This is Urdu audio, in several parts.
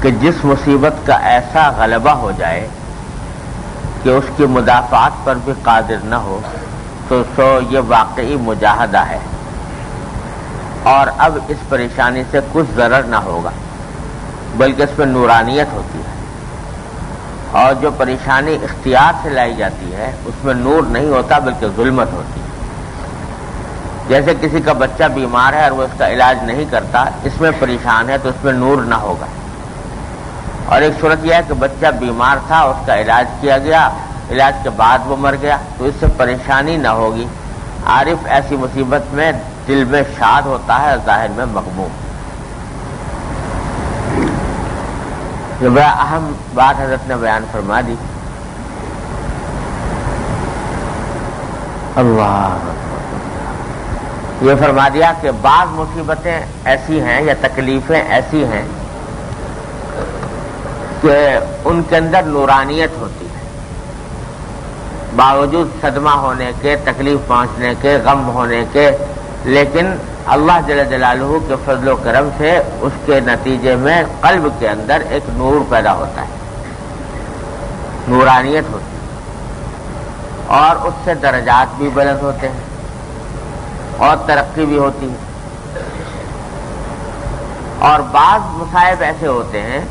کہ جس مصیبت کا ایسا غلبہ ہو جائے کہ اس کی مدافعات پر بھی قادر نہ ہو تو یہ واقعی مجاہدہ ہے، اور اب اس پریشانی سے کچھ ضرر نہ ہوگا بلکہ اس میں نورانیت ہوتی ہے، اور جو پریشانی اختیار سے لائی جاتی ہے اس میں نور نہیں ہوتا بلکہ ظلمت ہوتی ہے۔ جیسے کسی کا بچہ بیمار ہے اور وہ اس کا علاج نہیں کرتا، اس میں پریشان ہے تو اس میں نور نہ ہوگا، اور ایک صورت یہ ہے کہ بچہ بیمار تھا، اس کا علاج کیا گیا، علاج کے بعد وہ مر گیا تو اس سے پریشانی نہ ہوگی۔ عارف ایسی مصیبت میں دل میں شاد ہوتا ہے اور ظاہر میں مغموم۔ یہ بڑا اہم بات حضرت نے بیان فرما دی۔ اللہ یہ فرما دیا کہ بعض مصیبتیں ایسی ہیں یا تکلیفیں ایسی ہیں کہ ان کے اندر نورانیت ہوتی ہے، باوجود صدمہ ہونے کے، تکلیف پہنچنے کے، غم ہونے کے، لیکن اللہ جل جلالہ کے فضل و کرم سے اس کے نتیجے میں قلب کے اندر ایک نور پیدا ہوتا ہے، نورانیت ہوتی ہے، اور اس سے درجات بھی بلند ہوتے ہیں اور ترقی بھی ہوتی ہے۔ اور بعض مصائب ایسے ہوتے ہیں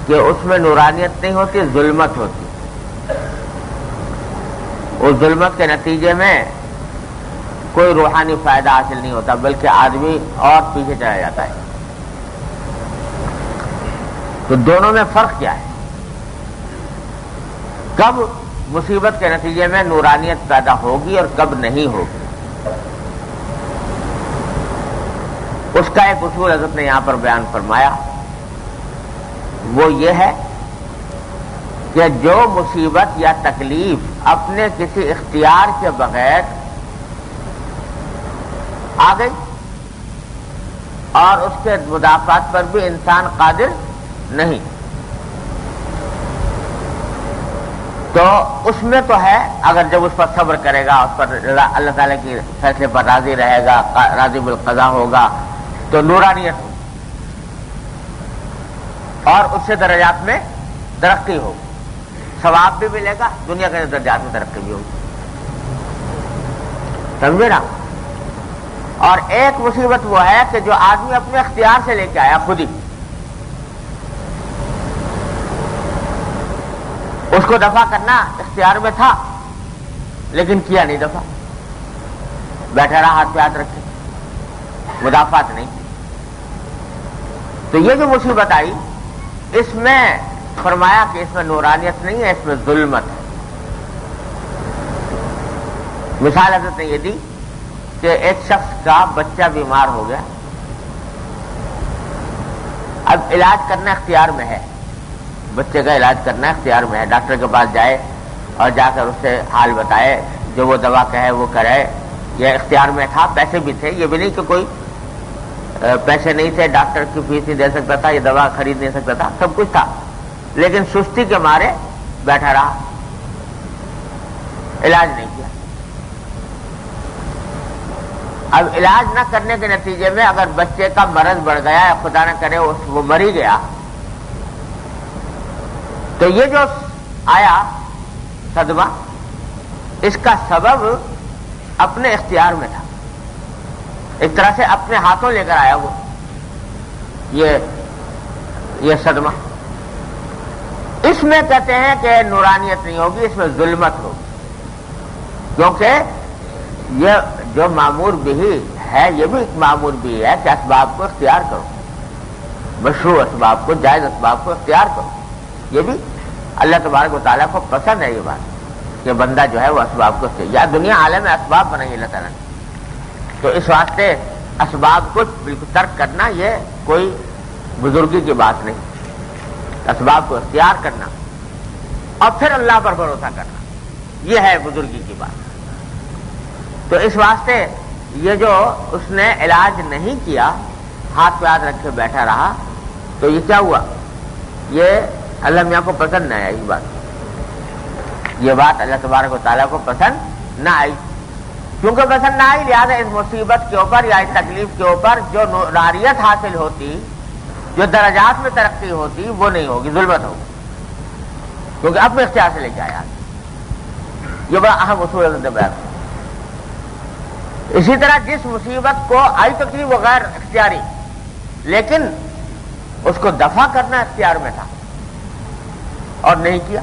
کہ اس میں نورانیت نہیں ہوتی، ظلمت ہوتی ہے، اس ظلمت کے نتیجے میں کوئی روحانی فائدہ حاصل نہیں ہوتا بلکہ آدمی اور پیچھے چلا جاتا ہے۔ تو دونوں میں فرق کیا ہے؟ کب مصیبت کے نتیجے میں نورانیت پیدا ہوگی اور کب نہیں ہوگی؟ اس کا ایک اصول حضرت نے یہاں پر بیان فرمایا، وہ یہ ہے کہ جو مصیبت یا تکلیف اپنے کسی اختیار کے بغیر آ گئی اور اس کے مدافعات پر بھی انسان قادر نہیں، تو اس میں تو ہے، اگر جب اس پر صبر کرے گا، اس پر اللہ تعالیٰ کی فیصلے پر راضی رہے گا، راضی بالقضاء ہوگا تو نورانیت ہوگی اور اس سے درجات میں ترقی ہوگی، ثواب بھی ملے گا، دنیا کے درجات میں ترقی بھی ہوگی، سمجھے نا؟ اور ایک مصیبت وہ ہے کہ جو آدمی اپنے اختیار سے لے کے آیا خود ہی، اس کو دفع کرنا اختیار میں تھا لیکن کیا نہیں دفع، بیٹھا رہا ہاتھ پہ ہاتھ رکھے، مدافعت نہیں۔ تو یہ جو مصیبت آئی اس میں فرمایا کہ اس میں نورانیت نہیں ہے، اس میں ظلمت ہے۔ مثال حضرت نے یہ دی کہ ایک شخص کا بچہ بیمار ہو گیا، اب علاج کرنا اختیار میں ہے، بچے کا علاج کرنا اختیار میں ہے، ڈاکٹر کے پاس جائے اور جا کر اس سے حال بتائے، جو وہ دوا کہے وہ کرے، یہ اختیار میں تھا، پیسے بھی تھے، یہ بھی نہیں کہ کوئی پیسے نہیں تھے، ڈاکٹر کی فیس نہیں دے سکتا تھا، یہ دوا خرید نہیں سکتا تھا، سب کچھ تھا، لیکن سستی کے مارے بیٹھا رہا، علاج نہیں کیا۔ اب علاج نہ کرنے کے نتیجے میں اگر بچے کا مرض بڑھ گیا یا خدا نہ کرے وہ مر ہی گیا، تو یہ جو آیا صدمہ، اس کا سبب اپنے اختیار میں تھا، ایک طرح سے اپنے ہاتھوں لے کر آیا وہ یہ صدمہ۔ اس میں کہتے ہیں کہ نورانیت نہیں ہوگی، اس میں ظلمت ہوگی، کیونکہ یہ جو معمور بھی ہے، یہ بھی ایک معمور بھی ہے کہ اسباب کو اختیار کرو، مشروع اسباب کو، جائز اسباب کو اختیار کرو، یہ بھی اللہ تبارک و تعالیٰ کو پسند ہے یہ بات کہ بندہ جو ہے وہ اسباب کو اختیار، یا دنیا عالم اسباب بنائی اللہ تعالیٰ نے، تو اس واسطے اسباب کو بالکل ترک کرنا یہ کوئی بزرگی کی بات نہیں، اسباب کو اختیار کرنا اور پھر اللہ پر بھروسہ کرنا، یہ ہے بزرگی کی بات۔ تو اس واسطے یہ جو اس نے علاج نہیں کیا، ہاتھ پہ ہاتھ رکھ کے بیٹھا رہا، تو یہ کیا ہوا؟ یہ اللہ میاں کو پسند نہ آئی، یہ بات اللہ تبارک و تعالیٰ کو پسند نہ آئی، کیونکہ پسند نہ آئی، لہٰذا اس مصیبت کے اوپر یا اس تکلیف کے اوپر جو نورانیت حاصل ہوتی جو درجات میں ترقی ہوتی وہ نہیں ہوگی، ظلمت ہوگی، کیونکہ اپنے اختیار سے لے کے آیا۔ یہ بڑا اہم اصول ہے بیان۔ اسی طرح جس مصیبت کو آئی تکلیف وہ غیر اختیاری، لیکن اس کو دفع کرنا اختیار میں تھا اور نہیں کیا،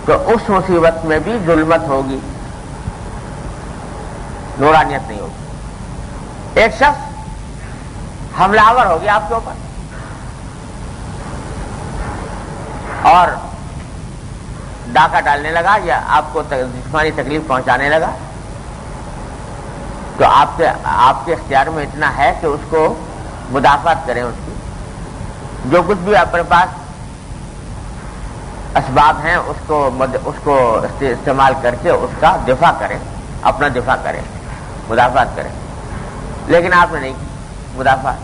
تو اس مصیبت میں بھی ظلمت ہوگی، نورانیت نہیں ہوگی۔ ایک شخص حملہ آور ہو گیا آپ کے اوپر اور ڈاکہ ڈالنے لگا یا آپ کو جسمانی تکلیف پہنچانے لگا، تو آپ کے اختیار میں اتنا ہے کہ اس کو مدافعت کریں، اس کی جو کچھ بھی اپنے پاس اسباب ہیں اس کو استعمال کر کے اس کا دفاع کریں، اپنا دفاع کریں، مدافعت کریں، لیکن آپ نے نہیں کی مدافعت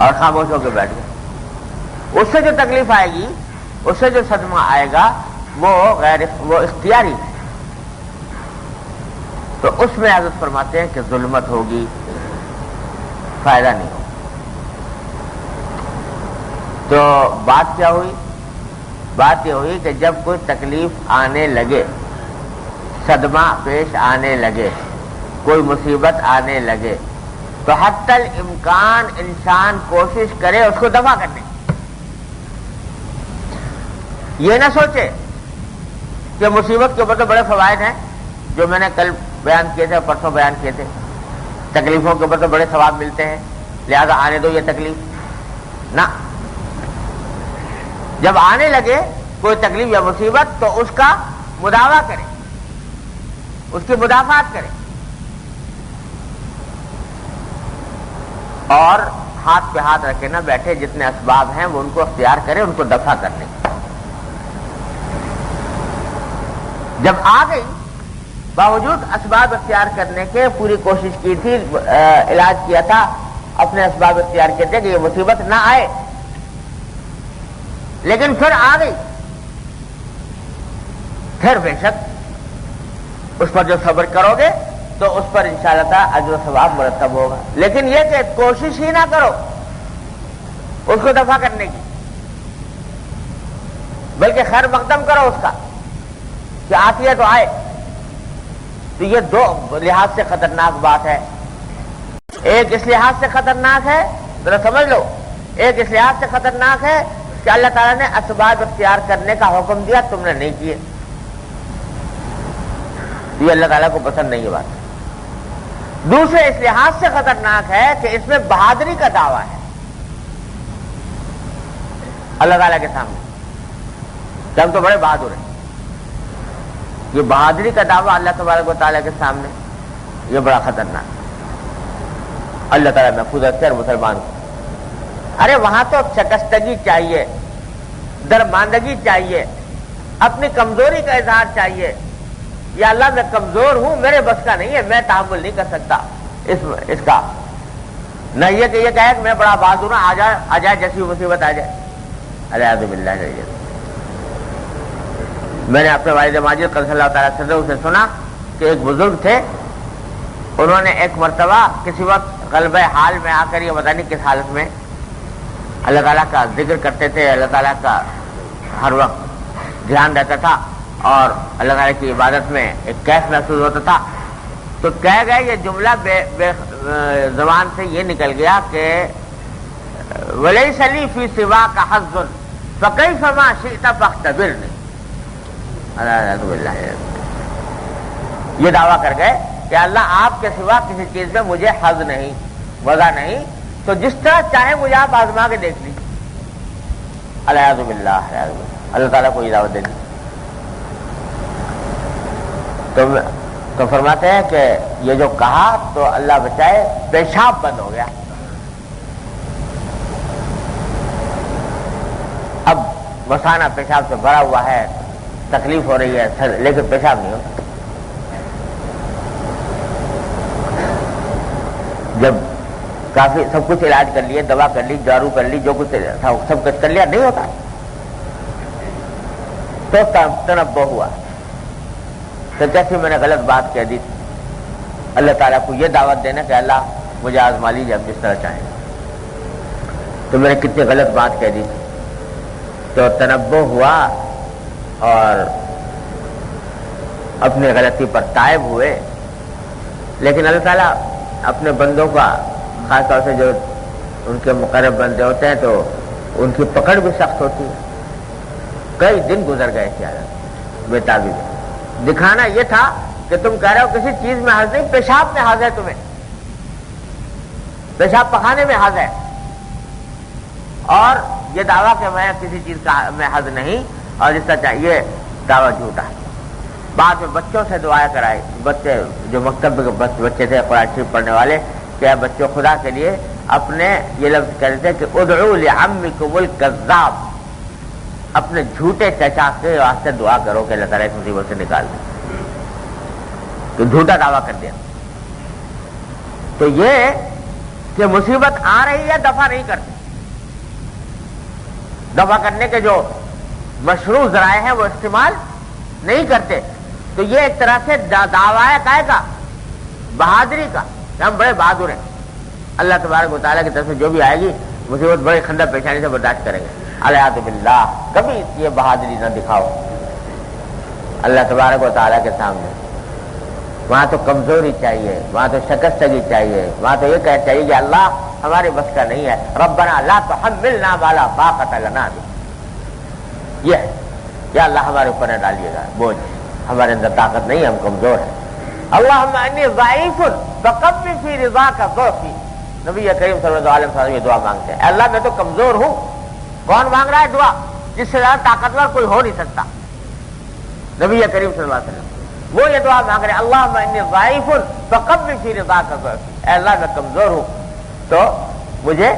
اور خاموش ہو کے بیٹھ گئے۔ اس سے جو تکلیف آئے گی، اس سے جو صدمہ آئے گا وہ اختیاری ہے، تو اس میں حضرت فرماتے ہیں کہ ظلمت ہوگی، فائدہ نہیں ہوگا۔ تو بات کیا ہوئی؟ بات یہ ہوئی کہ جب کوئی تکلیف آنے لگے، صدمہ پیش آنے لگے، کوئی مصیبت آنے لگے، تو حتی الامکان انسان کوشش کرے اس کو دفع کرنے کی۔ یہ نہ سوچے کہ مصیبت کے اوپر تو بڑے فوائد ہیں، جو میں نے کل بیان کیے تھے، پرسوں بیان کیے تھے، تکلیفوں کے اوپر تو بڑے ثواب ملتے ہیں، لہذا آنے دو یہ تکلیف۔ نہ، جب آنے لگے کوئی تکلیف یا مصیبت تو اس کا مداوع کرے، اس کی مدافعت کرے اور ہاتھ پہ ہاتھ رکھے نہ بیٹھے، جتنے اسباب ہیں وہ ان کو اختیار کرے، ان کو دفع کرنے۔ جب آ گئی، باوجود اسباب اختیار کرنے کے پوری کوشش کی تھی، علاج کیا تھا، اپنے اسباب اختیار کیے تھے کہ یہ مصیبت نہ آئے، لیکن پھر آ گئی، پھر بے شک اس پر جو صبر کرو گے تو اس پر انشاءاللہ تعالی اجر و ثواب مرتب ہوگا۔ لیکن یہ کہ کوشش ہی نہ کرو اس کو دفع کرنے کی، بلکہ خیر مقدم کرو اس کا کہ آتی ہے تو آئے، تو یہ دو لحاظ سے خطرناک بات ہے۔ ایک اس لحاظ سے خطرناک ہے، ذرا سمجھ لو، ایک اس لحاظ سے خطرناک ہے کہ اللہ تعالیٰ نے اسباب اختیار کرنے کا حکم دیا، تم نے نہیں کیے، یہ اللہ تعالیٰ کو پسند نہیں ہے بات۔ دوسرے اس لحاظ سے خطرناک ہے کہ اس میں بہادری کا دعویٰ ہے اللہ تعالیٰ کے سامنے کہ ہم تو بڑے بہادر ہیں۔ یہ بہادری کا دعویٰ اللہ تبارک و تعالیٰ کے سامنے، یہ بڑا خطرناک ہے۔ اللہ تعالیٰ محفوظ رکھے اور مسلمان کو۔ ارے وہاں تو شکستگی چاہیے، درماندگی چاہیے، اپنی کمزوری کا اظہار چاہیے، یا اللہ میں کمزور ہوں، میرے بس کا نہیں ہے، میں تحمل نہیں کر سکتا اس کا، نہ یہ کہ یہ کہے کہ میں بڑا بہادر ہوں، آ جائے جیسی مصیبت آ جائے۔ الیاذ باللہ۔ میں نے اپنے والد ماجد قدس اللہ تعالیٰ صدرہ سے سنا کہ ایک بزرگ تھے، انہوں نے ایک مرتبہ کسی وقت غلبہ حال میں آ کر، یہ پتہ نہیں کس حالت میں، اللہ تعالیٰ کا ذکر کرتے تھے، اللہ تعالیٰ کا ہر وقت دھیان رہتا تھا اور اللہ تعالیٰ کی عبادت میں ایک کیف محسوس ہوتا تھا، تو کہہ گئے یہ جملہ زبان سے یہ نکل گیا کہ وَلَيْسَ لِي فِي سِوَاكَ حَظٌّ فَكَيْفَ مَا شِئْتَ فَاخْتَبِرْنِي۔ یہ دعویٰ کر گئے کہ اللہ آپ کے سوا کسی چیز میں مجھے حظ نہیں، وضع نہیں، تو جس طرح چاہے مجھے آپ آزما کے دیکھ لیجیے۔ الیاذ باللہ۔ اللہ تعالیٰ کو یہ دعوت دے دی۔ تو فرماتے ہیں کہ یہ جو کہا تو اللہ بچائے پیشاب بند ہو گیا۔ اب مسانہ پیشاب سے بھرا ہوا ہے، تکلیف ہو رہی ہے، لیکن پیشاب نہیں ہوتا۔ جب کافی سب کچھ علاج کر لیے، دوا کر لی، جارو کر لی، جو کچھ تھا سب کچھ کر لیا، نہیں ہوتا، تو تنبہ ہوا کہ کیسے میں نے غلط بات کہہ دی۔ اللہ تعالیٰ کو یہ دعوت دینا کہ اللہ مجھے آزما لیجیے آپ جس طرح چاہیں. تو میں نے کتنی غلط بات کہہ دی تھی. تو تنبہ ہوا اور اپنی غلطی پر تائب ہوئے. لیکن اللہ تعالیٰ اپنے بندوں کا خاص طور سے جو ان کے مقرب بندے ہوتے ہیں تو ان کی پکڑ بھی سخت ہوتی ہے. کئی دن گزر گئے کیا بےتابی میں. دکھانا یہ تھا کہ تم کہہ رہے ہو کسی چیز میں حاضر نہیں، پیشاب میں حاضر ہے، تمہیں پیشاب پخانے میں حاضر ہے، اور یہ دعویٰ کہ میں کسی چیز کا میں حاضر نہیں اور اس کا چاہیے دعویٰ جھوٹا ہے. بعد میں بچوں سے دعائیں کرائی. بچے جو مکتب کے بچے تھے قرآن شریف پڑھنے والے، کہ بچوں خدا کے لیے اپنے یہ لفظ کہتے تھے کہ ادعو لعمکم الکذاب، اپنے جھوٹے چچا کے واسطے دعا کرو کہ اللہ تعالیٰ اس مصیبت سے نکال دے. تو جھوٹا دعویٰ کر دیا. تو یہ کہ مصیبت آ رہی ہے دفع نہیں کرتے. دفع کرنے کے جو مشروع ذرائع ہیں وہ استعمال نہیں کرتے. تو یہ ایک طرح سے دعویٰ ہے کا بہادری کا کہ ہم بڑے بہادر ہیں. اللہ تبارک و تعالیٰ کی طرف سے جو بھی آئے گی مصیبت بڑے خندہ پیشانی سے برداشت کریں گے. الیاذ باللہ. کبھی یہ بہادری نہ دکھاؤ اللہ تبارک و تعالیٰ کے سامنے. وہاں تو کمزوری چاہیے، وہاں تو شکستگی چاہیے، وہاں تو یہ کہنا چاہیے کہ اللہ ہمارے بس کا نہیں ہے. ربنا لا تحملنا ما لا طاقت لنا بہ. یہ ہے یا اللہ ہمارے اوپر نہ ڈالیے گا بوجھ، ہمارے اندر طاقت نہیں، ہم کمزور ہیں. اللہم انی ضعیف فقوی فی رضاک ضعفی. نبی کریم صلی اللہ علیہ وسلم یہ دعا مانگتے ہیں. اللہ میں تو کمزور ہوں. کون مانگ رہا ہے دعا؟ جس سے زیادہ طاقتور کوئی ہو نہیں سکتا. نبی کریم صلی اللہ علیہ وسلم وہ یہ دعا مانگ رہے ہیں اللہم انی ضعیف فقوی فی رضاک ضعفی. اے اللہ میں کمزور ہوں تو مجھے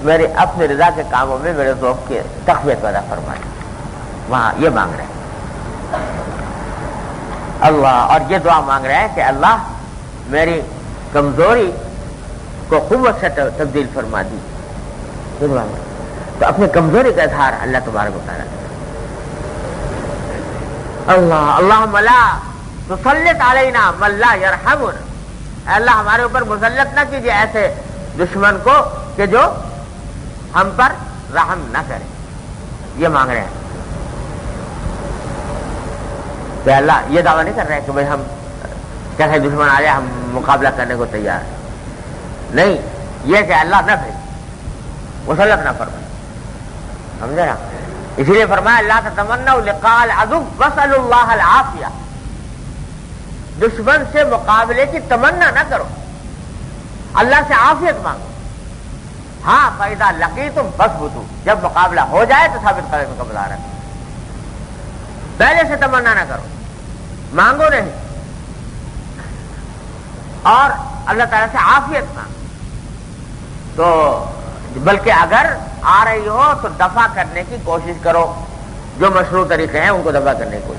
میرے اپنے رضا کے کاموں میں میرے ذوق کی تقویت پیدا فرمائے. وہاں یہ مانگ رہے ہیں اللہ. اور یہ دعا مانگ رہے ہیں کہ اللہ میری کمزوری کو قوت سے تبدیل فرما دی. یہ دعا مانگ. تو اپنی کمزوری کا اظہار اللہ تبارک و تعالیٰ. اللہ اللہم لا تسلط علینا من لا یرحمنا. اے اللہ ہمارے اوپر مسلط نہ کیجیے ایسے دشمن کو کہ جو ہم پر رحم نہ کرے. یہ مانگ رہے ہیں کہ اللہ یہ دعویٰ نہیں کر رہے کہ بھائی ہم کیسے دشمن آ جائے ہم مقابلہ کرنے کو تیار ہیں. نہیں، یہ کہ اللہ نہ بھیج، مسلط نہ فرمائے. سمجھے نا؟ اسی لیے فرمایا لا تتمنوا لقاء العدو واسألوا اللہ العافیہ. دشمن سے مقابلے کی تمنا نہ کرو، اللہ سے عافیت مانگو. ہاں فإذا لقیتم فاثبتوا. جب مقابلہ ہو جائے تو ثابت قدمی کا مظاہرہ کرو. پہلے سے تمنا نہ کرو، مانگو نہیں، اور اللہ تعالیٰ سے عافیت مانگو. تو بلکہ اگر آ رہی ہو تو دفع کرنے کی کوشش کرو. جو مشروع طریقے ہیں ان کو دفع کرنے کی کوشش